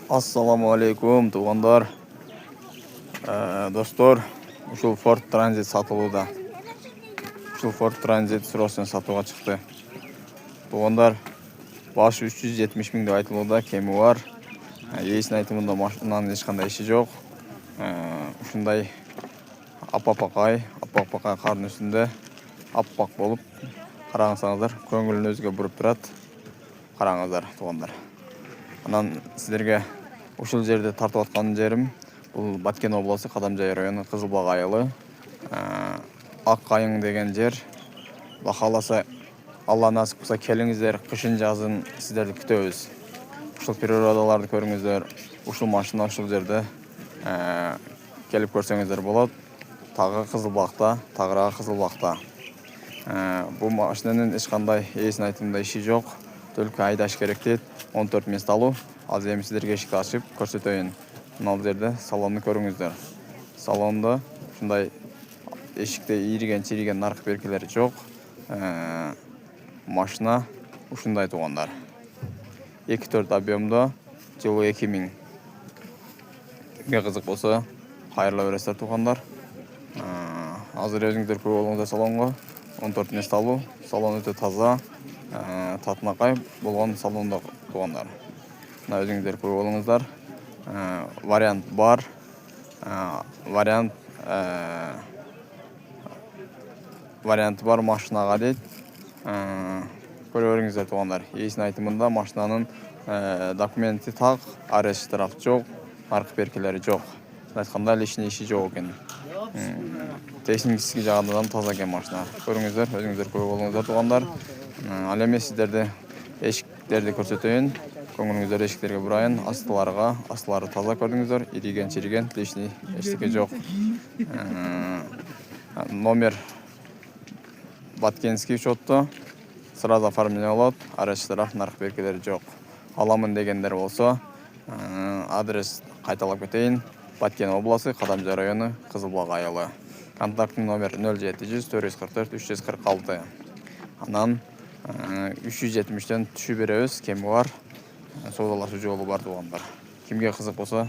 Assalamu alaikum tuğanlar. Dostlar, ушул Ford Transit satылууда. Ушул Ford Transit сросын сатууга чыкты. Туğanдар, башы 370 миң деп айтылууда, кеми бар. Ээсинин айтымында машинанын эч кандай иши жок. Ушундай аппак кардын үстүндө аппак болуп караңыздар, көңүлүн өзгө буруп турат. Караңыздар туğanдар. Анан сиздерге ушул жерде тартып аткан жерим бул Баткен областы Кадамжай району Кызылбак айылы. Ак Кайың деген жер. Алла кааласа, Алла насип кылса келиңиздер, кышын жазын сиздерди күтөбүз. Ушул природаларды көрүңүздөр. Ушул машина ушул жерде келип көрсөңүздөр болот. Тагы Кызылбакта, тагыраак Кызылбакта. Бул машинанын эч кандай ээсинин айтымында иши жок. Только айдаш керек дейт. 14 месталуу. Азыр эми сиздерге эшикти ачып көрсөтөйүн. Мына жерде салонду көрүңүздөр. Салондо ушундай эшикте ийриген наркы беркелери жок. Машина ушундай туğanдар. 2.4 объемдо, жылы 2000. Кимге кызык болсо, кайрыла бересиздер туğanдар. Азыр өзүңүздөр көрүп алыңыздар салонго. 14 месталуу, салон өтө таза, татынакай болгон салондо туğanдар. Мына өзүңүздөр көрүп алыңыздар. Вариант бар. Варианты бар машинага дейт. Көрүп бериңиздер туğanдар. Ээсинин айтымында машинанын документи так, арест штраф жок, наркы беркелери жок. Айтканда лишний иши жок экен. Техникиски жагынан таза экен машина. Көрүңүздөр, өзүңүздөр көрүп алыңыздар туğандар. Ал эми сиздерди эшиктерди көрсөтөйүн. Көңүлүңүздөр эшиктерге бурайын. Астылары таза көрдүңүздөр. Ириген, лишний эчтеке жок. Номер Баткенский учетто сразу оформление болот. Арест штраф, наркы беркелери жок. Аламын дегендер болсо, адрес кайталап кетейин. Баткен областы, Кадамжай району, Кызылбак айылы. Контактный номер 0700 444 346. Анан 370тен түшү беребиз, кеми бар. Соодалашуу жолу бар туğanдар. Кимге кызык болсо,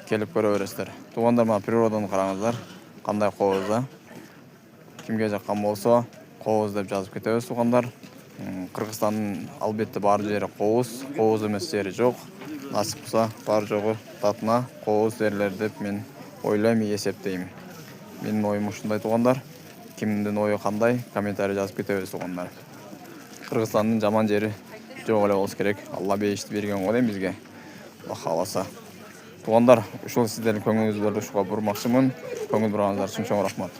келип көрө бересиздер. Туğандар, мына природаны караңыздар. Кандай кооз. Кимге жаккан болсо, кооз деп жазып кетебиз туğандар. Кыргызстандын албетте бар жери кооз эмес жери жок. Насип кылса, бар жогу татына кооз жерлер деп мен ойлойм, эсептейм. Менин оюм ушундай туğандар. Кимдин ою кандай, комментарий жазып кетебиз туğандар. Кыргызстандын жаман жери жок эле болсо керек. Алла бейишти берген го дейм бизге. Алла кааласа. Туğандар, ушул сиздердин көңүлүңүздөрдү ушуга бурмакчымын. Көңүл бурганыңыздар үчүн чоң рахмат.